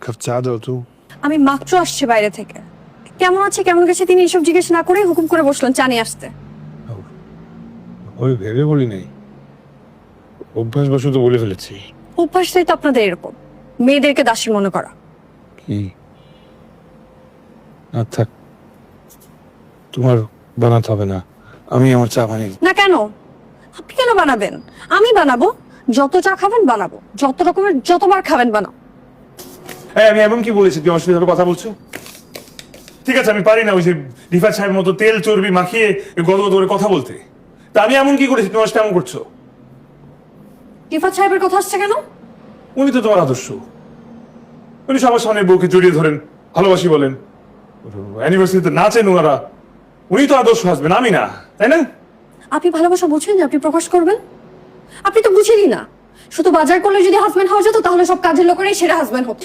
Cup চা দাও তো। আমি মাত্র আসছে বাইরে থেকে। কেমন আছে কেমন গেছে তিনি এসব জিজ্ঞেস না করে হুকুম করে বসলেন চা নিয়ে আসতে। ওই ভেবে বলি নাই, অভ্যাসবশত বলে ফেলেছি। অভ্যাসটাই তো আপনাদের এরকম, মেয়েদেরকে দাসী মনে করা। কি না থাক, তোমার বানাতে হবে না, আমি আমার চা বানিয়ে না কেন? আপনি কেন বানাবেন? আমি বানাবো। যত চা খাবেন বানাবো, যত রকমের যতবার খাবেন বানাবো। এই, আমি এমন কি বলেছি তুই আমার সাথে এভাবে কথা বলছো? ঠিক আছে, আমি পারি না ওই যে রিফাত সাহেবের মতো তেল চর্বি মাখিয়ে গদগদ করে কথা বলতে। তা আমি এমন কি করেছি তোমার সাথে এমন করছো? রিফাত সাহেবের কথা আসছে কেন? উনি তো তোমার আদর্শ। উনি সবার সামনে বউকে জড়িয়ে ধরেন, ভালোবাসি বলেন, অ্যানিভার্সারিতে নাচেন ওনারা। উনি তো আদর্শ হাসবেন, আমি না, তাই না? আপনি ভালোবাসা বুঝেন যে আপনি প্রকাশ করবেন? আপনি তো বুঝেনই না। শুধু বাজার করলে যদি হাজবেন্ড হওয়া যেত তাহলে সব কাজের লোকেরাই সেরা হাজবেন্ড হতো।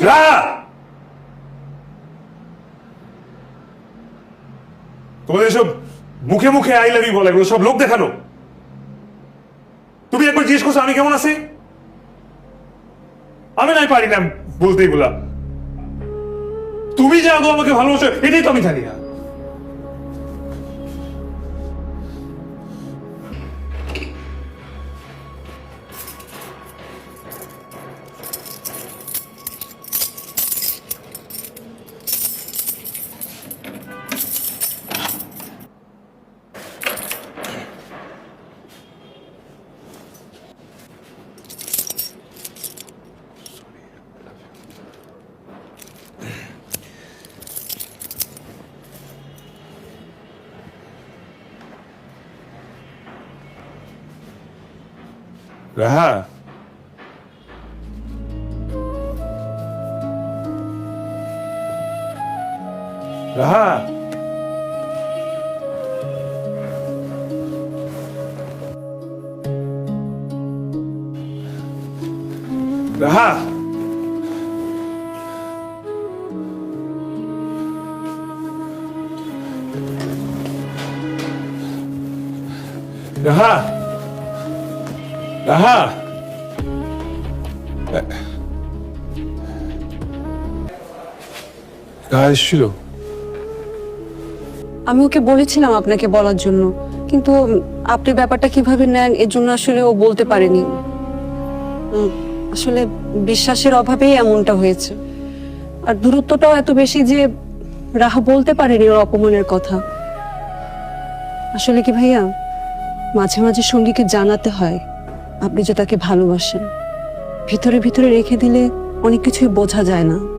তোমাদের সব মুখে মুখে আই লাভ ইউ বলে, এগুলো সব লোক দেখানো। তুমি একবার জিজ্ঞেস করছো আমি কেমন আছি? আমি নাই পারি না বলতে এগুলা। তুমি যে আদৌ আমাকে ভালোবাসো এটাই তো আমি জানি না। রাহা, রাহা, রাহা, রাহা, রাহা। রাহা এসেছিল? আমি ওকে বলেছিলাম আপনাকে বলার জন্য, কিন্তু আপনি ব্যাপারটা কিভাবে নেন এর জন্য আসলে ও বলতে পারেনি। আসলে বিশ্বাসের অভাবেই এমনটা হয়েছে। আর দূরত্বটাও এত বেশি যে রাহা বলতে পারেনি ওর অপমানের কথা। আসলে কি ভাইয়া, মাঝে মাঝে সঙ্গীকে জানাতে হয় আপনি যে তাকে ভালোবাসেন। ভিতরে ভিতরে রেখে দিলে অনেক কিছুই বোঝা যায় না।